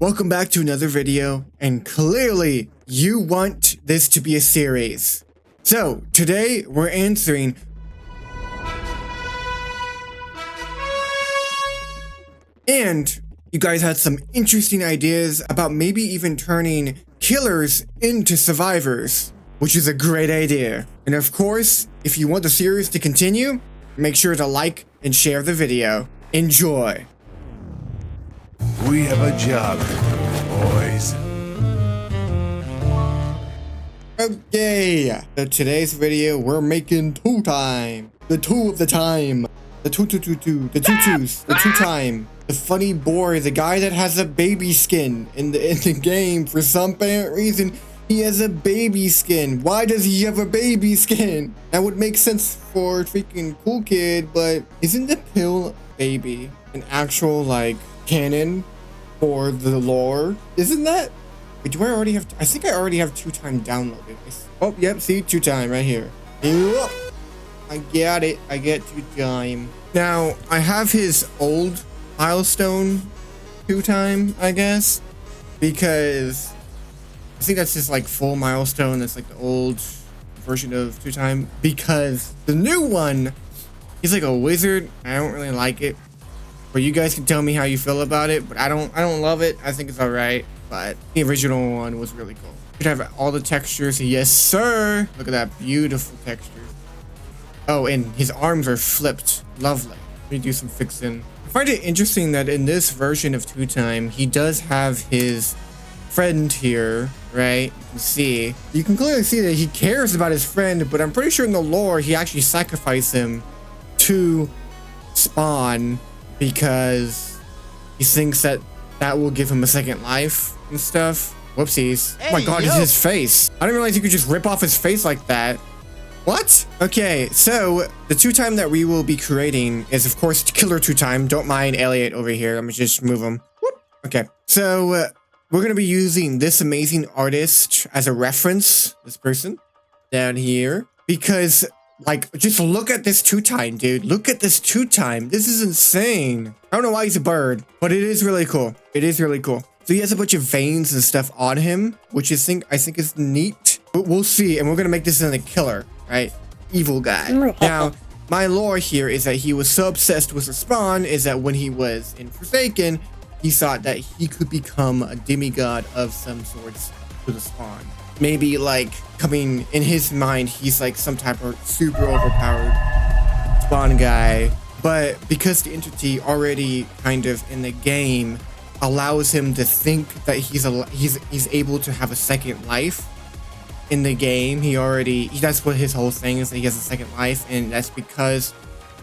Welcome back to another video, and clearly you want this to be a series. So today we're answering and you guys had some interesting ideas about maybe even turning killers into survivors, which is a great idea. And of course, if you want the series to continue, make sure to like and share the video. Enjoy. We have a job, boys. Okay, so today's video we're making two time. The two of the time. The two, the two time. The funny boy, the guy that has a baby skin in the game. For some apparent reason, he has a baby skin. Why does he have a baby skin? That would make sense for a freaking cool kid, but isn't the pill baby an actual like canon for the lore? Isn't that? Wait, do I already have? I think I already have two time downloaded. Oh, yep. See, two time right here. Yep. I got it. I get two time. Now I have his old milestone two time, I guess, because I think that's his like full milestone. That's like the old version of two time. Because the new one, he's like a wizard. I don't really like it. But you guys can tell me how you feel about it. But I don't love it. I think it's alright. But the original one was really cool. You could have all the textures. Yes, sir. Look at that beautiful texture. Oh, and his arms are flipped. Lovely. Let me do some fixing. I find it interesting that in this version of two time, he does have his friend here, right? You can clearly see that he cares about his friend, but I'm pretty sure in the lore, he actually sacrificed him to spawn because he thinks that that will give him a second life and stuff. Whoopsies. Hey, oh my god, it's his face. I didn't realize you could just rip off his face like that. What? Okay, so the two time that we will be creating is of course killer two time. Don't mind Elliot over here. I'm gonna just move him. Whoop. Okay, so we're gonna be using this amazing artist as a reference. This person down here, because like, just look at this two time, dude. Look at this two time. This is insane. I don't know why he's a bird, but it is really cool. It is really cool. So he has a bunch of veins and stuff on him, which I think is neat. But we'll see, and we're gonna make this in a killer, right? Evil guy. Now, my lore here is that he was so obsessed with the spawn is that when he was in Forsaken, he thought that he could become a demigod of some sorts to the spawn. Maybe like coming in his mind, he's like some type of super overpowered spawn guy. But because the entity already kind of in the game allows him to think that he's able to have a second life in the game, that's what his whole thing is, that he has a second life, and that's because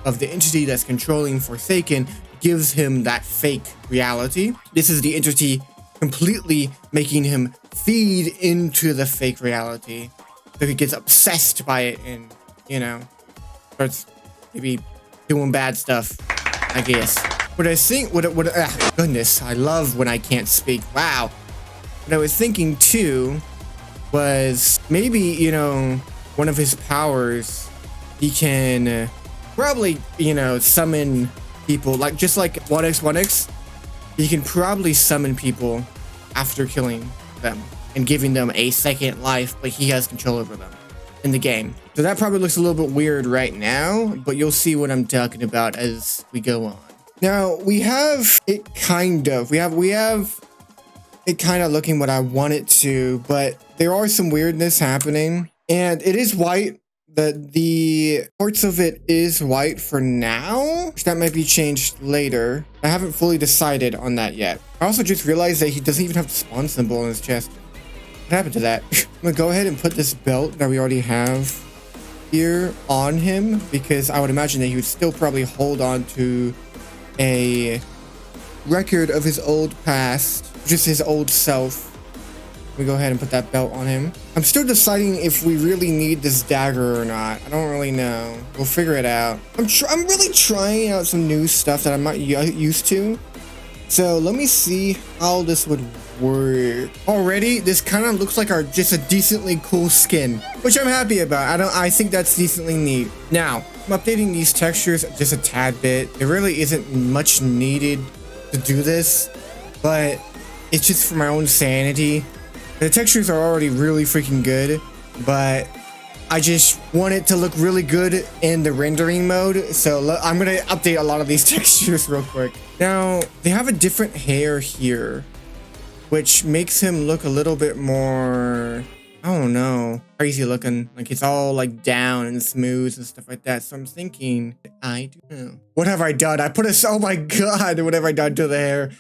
of the entity that's controlling Forsaken gives him that fake reality. This is the entity completely making him feed into the fake reality, so he gets obsessed by it and, you know, starts maybe doing bad stuff, I guess. What I think, goodness, I love when I can't speak. Wow. What I was thinking too was maybe, you know, one of his powers, he can probably, you know, summon people, like just like 1x. He can probably summon people after killing them and giving them a second life, but he has control over them in the game. So that probably looks a little bit weird right now, but you'll see what I'm talking about as we go on. Now we have it kind of, we have it kind of looking what I want it to, but there are some weirdness happening, and it is white. The parts of it is white for now, which that might be changed later. I haven't fully decided on that yet. I also just realized that he doesn't even have the spawn symbol on his chest. What happened to that? I'm gonna go ahead and put this belt that we already have here on him, because I would imagine that he would still probably hold on to a record of his old past, just his old self. We go ahead and put that belt on him. I'm still deciding if we really need this dagger or not. I don't really know. We'll figure it out. I'm really trying out some new stuff that I'm not used to. So let me see how this would work. Already, this kind of looks like just a decently cool skin, which I'm happy about. I think that's decently neat. Now, I'm updating these textures just a tad bit. There really isn't much needed to do this, but it's just for my own sanity. The textures are already really freaking good, but I just want it to look really good in the rendering mode. So I'm gonna update a lot of these textures real quick. Now, they have a different hair here, which makes him look a little bit more, I don't know, crazy looking. Like it's all like down and smooth and stuff like that. So I'm thinking, I don't know. What have I done? I put a, oh my God, what have I done to the hair?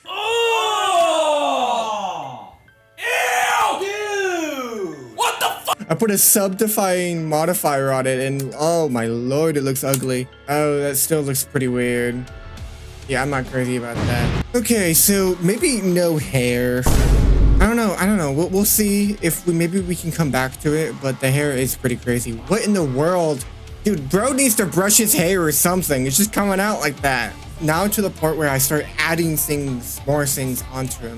I put a subdifying modifier on it and oh my lord, it looks ugly. Oh, that still looks pretty weird. Yeah, I'm not crazy about that. Okay, so maybe no hair. I don't know. We'll see if maybe we can come back to it, but the hair is pretty crazy. What in the world? Dude, bro needs to brush his hair or something. It's just coming out like that. Now to the part where I start adding things, more things onto him.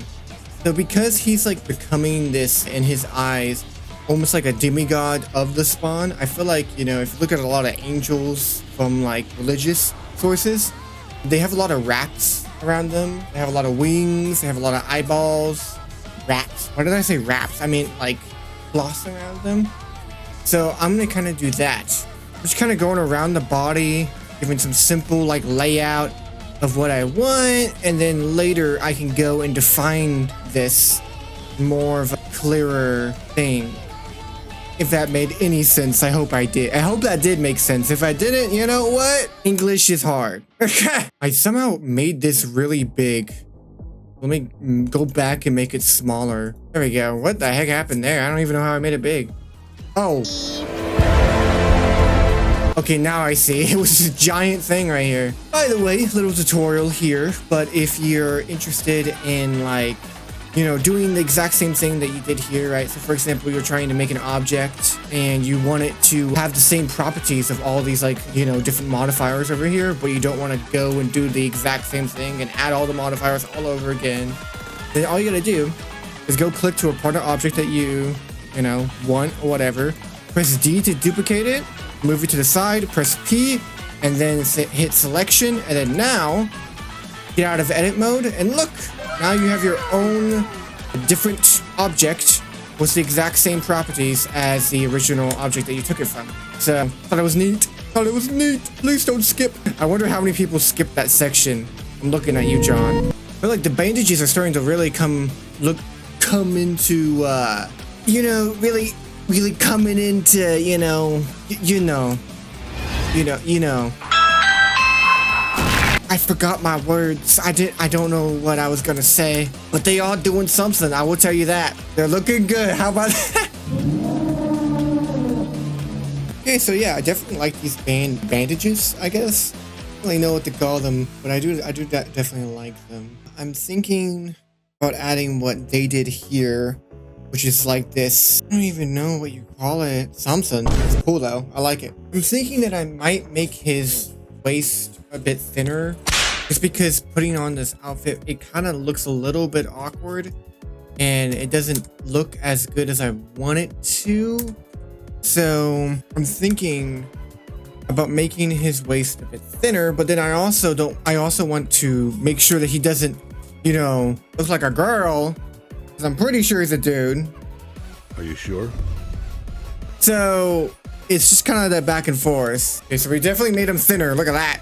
So because he's like becoming this in his eyes, almost like a demigod of the spawn. I feel like, you know, if you look at a lot of angels from like religious sources, they have a lot of wraps around them. They have a lot of wings. They have a lot of eyeballs. Wraps. Why did I say wraps? I mean like floss around them. So I'm gonna kind of do that. Just kind of going around the body, giving some simple like layout of what I want, and then later I can go and define this more of a clearer thing. If that made any sense, I hope I did. I hope that did make sense. If I didn't, you know what? English is hard. I somehow made this really big. Let me go back and make it smaller. There we go. What the heck happened there? I don't even know how I made it big. Oh. Okay, now I see. It was a giant thing right here. By the way, little tutorial here. But if you're interested in like, you know, doing the exact same thing that you did here, right? So for example, you're trying to make an object and you want it to have the same properties of all these like, you know, different modifiers over here, but you don't want to go and do the exact same thing and add all the modifiers all over again. Then all you gotta do is go click to a part of object that you know, want or whatever. Press D to duplicate it, move it to the side, press P, and then hit selection, and then now get out of edit mode and look. Now you have your own different object with the exact same properties as the original object that you took it from. So, thought it was neat. Please don't skip. I wonder how many people skip that section. I'm looking at you, John. I feel like the bandages are starting to really come into, you know, really coming into, you know. I forgot my words. I don't know what I was gonna say, but they are doing something. I will tell you that. They're looking good. How about that? Okay, so yeah, I definitely like these bandages, I guess. I don't really know what to call them, but I do definitely like them. I'm thinking about adding what they did here, which is like this. I don't even know what you call it. Something. It's cool though. I like it. I'm thinking that I might make his waist a bit thinner, just because putting on this outfit, it kind of looks a little bit awkward and it doesn't look as good as I want it to. So I'm thinking about making his waist a bit thinner, but then I also want to make sure that he doesn't, you know, look like a girl, because I'm pretty sure he's a dude. Are you sure? So it's just kind of that back and forth. Okay, so we definitely made him thinner. Look at that.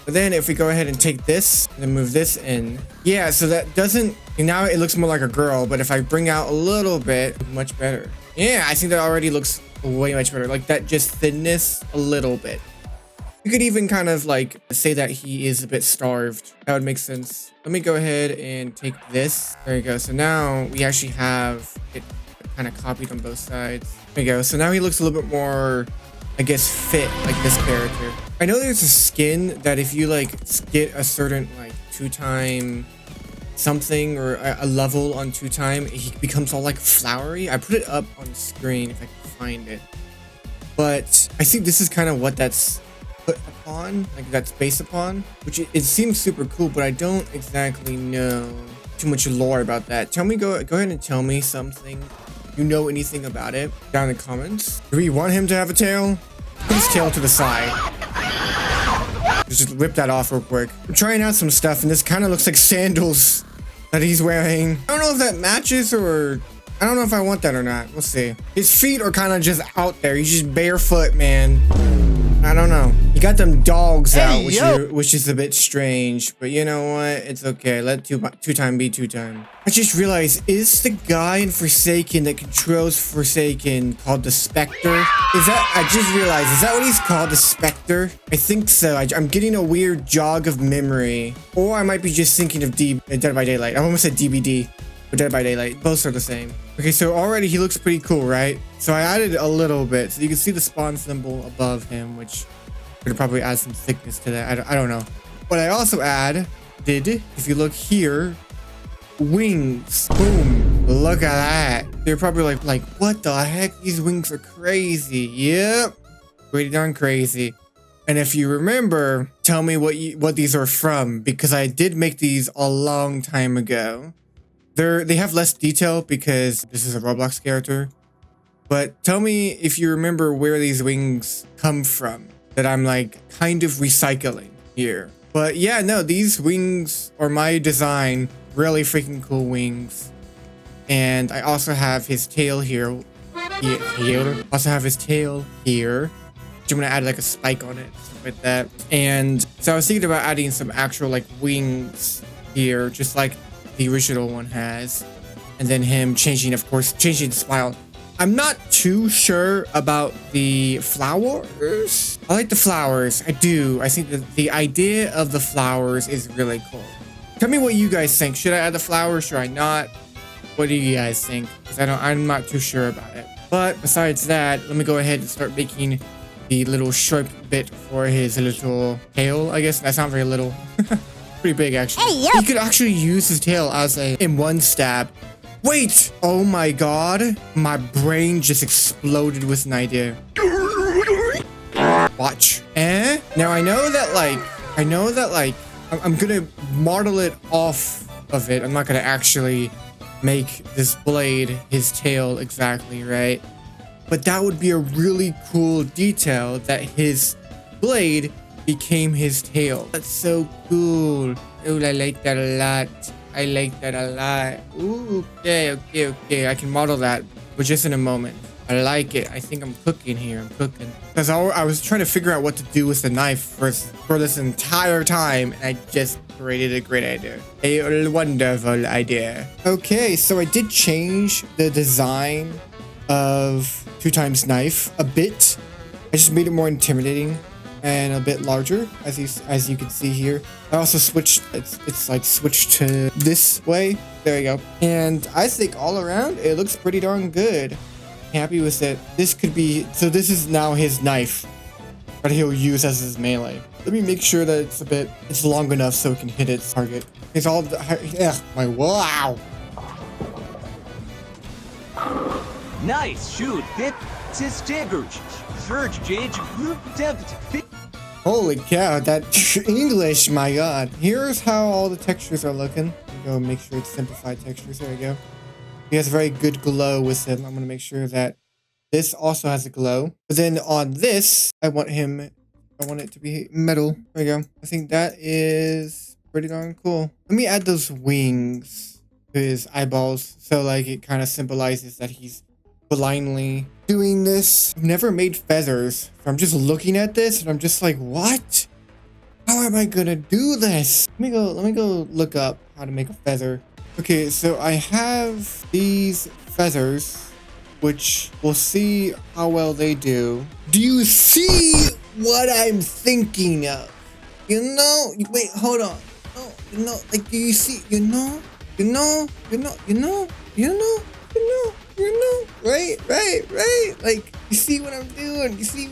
But then if we go ahead and take this and then move this in. Yeah, so that doesn't, now it looks more like a girl, but if I bring out a little bit, much better. Yeah, I think that already looks way much better. Like that just thinness a little bit. You could even kind of like say that he is a bit starved. That would make sense. Let me go ahead and take this. There you go. So now we actually have it kind of copied on both sides. There you go. So now he looks a little bit more, I guess, fit like this character. I know there's a skin that if you like get a certain like 2-time something or a level on 2-time, he becomes all like flowery. I put it up on the screen if I can find it. But I think this is kind of what that's put upon, like that's based upon, which it seems super cool, but I don't exactly know too much lore about that. Tell me, go ahead and tell me something. You know anything about it down in the comments. Do we want him to have a tail? Put his tail to the side. Just rip that off real quick. I'm trying out some stuff and this kind of looks like sandals. that he's wearing. I don't know if that matches or I don't know if I want that or not. We'll see. His feet are kind of just out there. He's just barefoot, man. I don't know. You got them dogs out, which is a bit strange, but you know what? It's okay. Let two time be two time. I just realized, is the guy in Forsaken that controls Forsaken called the Spectre? I just realized, is that what he's called, the Spectre? I think so. I'm getting a weird jog of memory, or I might be just thinking of Dead by Daylight. I almost said DBD. Or Dead by Daylight. Both are the same. Okay, so already he looks pretty cool, right? So I added a little bit. So you can see the spawn symbol above him, which could probably add some thickness to that. I don't know. What I also added, if you look here, wings. Boom. Look at that. They're probably like, what the heck? These wings are crazy. Yep. Pretty darn crazy. And if you remember, tell me what these are from, because I did make these a long time ago. They have less detail because this is a Roblox character. But tell me if you remember where these wings come from that I'm like kind of recycling here. But yeah, no, these wings are my design. Really freaking cool wings. And I also have his tail here. Also have his tail here. I'm gonna add like a spike on it, stuff like that. And so I was thinking about adding some actual like wings here, just like the original one has, and then him changing the smile. I'm not too sure about the flowers. I like the flowers. I do. I think that the idea of the flowers is really cool. Tell me what you guys think. Should I add the flowers? Should I not? What do you guys think? Because I'm not too sure about it. But besides that, let me go ahead and start making the little short bit for his little tail. I guess that's not very little. Pretty big, actually. Hey, he could actually use his tail as in one stab. Wait! Oh my god. My brain just exploded with an idea. Watch. Now I know that like, I'm gonna model it off of it. I'm not gonna actually make this blade his tail exactly, right? But that would be a really cool detail that his blade became his tail. That's so cool. Ooh, I like that a lot. I like that a lot. Ooh, okay. I can model that, but just in a moment. I like it. I think I'm cooking here. I'm cooking. Because I was trying to figure out what to do with the knife for this entire time, and I just created a great idea. A wonderful idea. Okay, so I did change the design of 2x knife a bit. I just made it more intimidating and a bit larger, as you can see here. I also switched, it's like switched to this way. There you go. And I think all around it looks pretty darn good. Happy with it. This could be, so this is now his knife that he'll use as his melee. Let me make sure that it's long enough so it can hit its target. It's all, wow. Nice shoot. Holy cow, that English, my god. Here's how all the textures are looking. Go make sure it's simplified textures. There we go. He has a very good glow with him. I'm gonna make sure that this also has a glow. But then on this, I want it to be metal. There we go. I think that is pretty darn cool. Let me add those wings to his eyeballs, so like it kind of symbolizes that he's blindly doing this. I've never made feathers. So I'm just looking at this and I'm just like, what? How am I gonna do this? Let me go look up how to make a feather. Okay, so I have these feathers, which we'll see how well they do. Do you see what I'm thinking of? You know, wait, hold on. No, you know, like, do you see, right? Like, you see what I'm doing? You see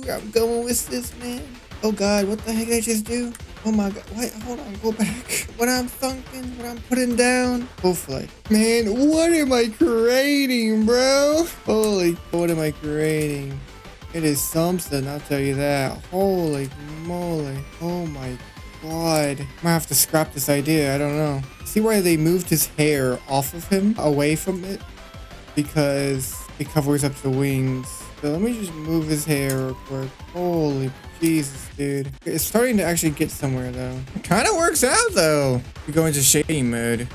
where I'm going with this, man? Oh god, what the heck did I just do? Oh my god, wait, hold on, go back. What I'm thinking, what I'm putting down. Hopefully. Man, what am I creating, bro? Holy, what am I creating? It is something, I'll tell you that. Holy moly. Oh my god. I might have to scrap this idea, I don't know. See why they moved his hair off of him, away from it? Because it covers up the wings. So let me just move his hair real quick. Holy Jesus, dude. It's starting to actually get somewhere though. It kind of works out though. We go into shading mode.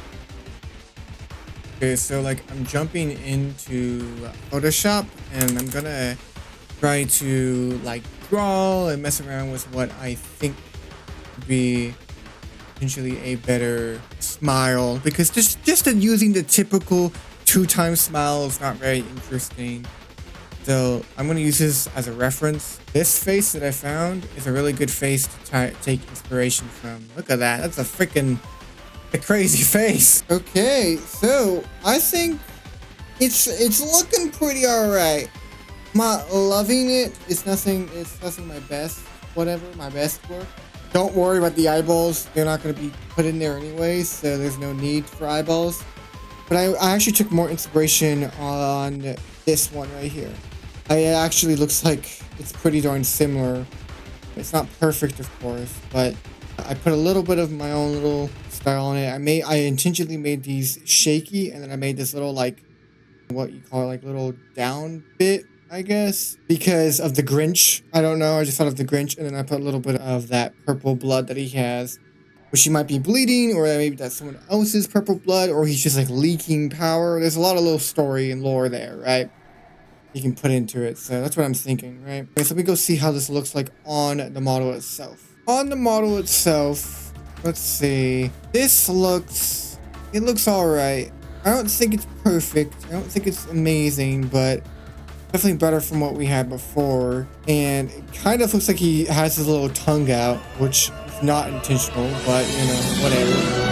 Okay, so like I'm jumping into Photoshop and I'm gonna try to like draw and mess around with what I think would be potentially a better smile, because just using the typical 2-time smile is not very interesting. So I'm going to use this as a reference. This face that I found is a really good face to take inspiration from. Look at that. That's a crazy face. Okay, so I think it's looking pretty alright. I'm not loving it. It's nothing my best, my best work. Don't worry about the eyeballs. They're not going to be put in there anyways, so there's no need for eyeballs. But I actually took more inspiration on this one right here. It actually looks like it's pretty darn similar. It's not perfect, of course, but I put a little bit of my own little style on it. I intentionally made these shaky, and then I made this little, like, what you call it, like little down bit, I guess, because of the Grinch. I don't know, I just thought of the Grinch, and then I put a little bit of that purple blood that he has, which he might be bleeding, or maybe that's someone else's purple blood, or he's just like leaking power. There's a lot of little story and lore there, right? You can put into it, so that's what I'm thinking, right? Okay, so let me go see how this looks like on the model itself. On the model itself, let's see. It looks alright. I don't think it's perfect. I don't think it's amazing, but definitely better from what we had before. And it kind of looks like he has his little tongue out, which is not intentional, but you know, whatever.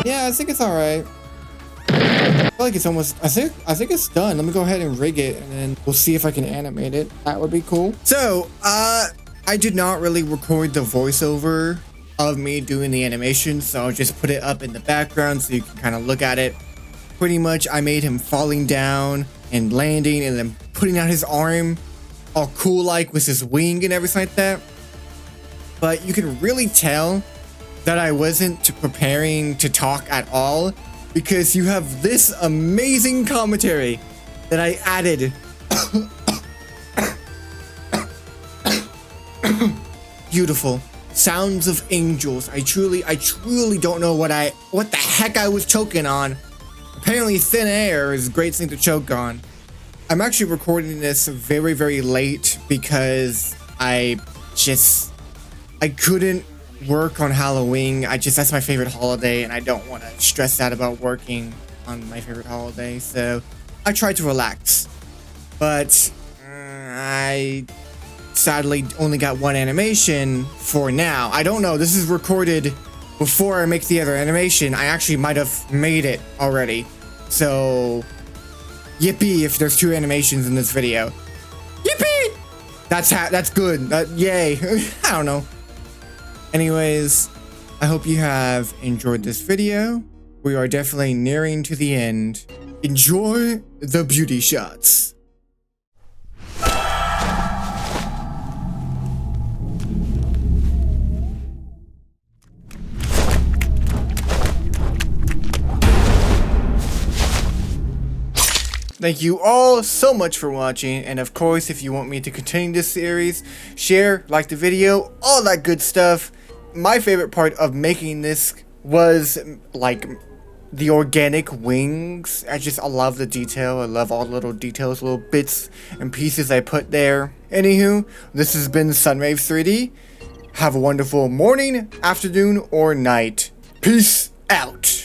Yeah, I think it's alright. I feel like it's almost, I think it's done. Let me go ahead and rig it, and then we'll see if I can animate it. That would be cool. So, I did not really record the voiceover of me doing the animation, so I'll just put it up in the background so you can kind of look at it. Pretty much, I made him falling down and landing and then putting out his arm all cool like with his wing and everything like that. But you can really tell that I wasn't preparing to talk at all, because you have this amazing commentary that I added. Beautiful. Sounds of angels. I truly don't know what the heck I was choking on. Apparently thin air is a great thing to choke on. I'm actually recording this very, very late because I couldn't work on Halloween. That's my favorite holiday, and I don't want to stress out about working on my favorite holiday, so I tried to relax. But I sadly only got one animation for now. I don't know, this is recorded before I make the other animation. I actually might have made it already, so yippee if there's 2 animations in this video. Yippee! That's good. Yay. I don't know. Anyways, I hope you have enjoyed this video. We are definitely nearing to the end. Enjoy the beauty shots. Thank you all so much for watching, and of course, if you want me to continue this series, share, like the video, all that good stuff. My favorite part of making this was like the organic wings. I love the detail. I love all the little details, little bits and pieces I put there. Anywho, this has been Sunrave 3D. Have a wonderful morning, afternoon, or night. Peace out.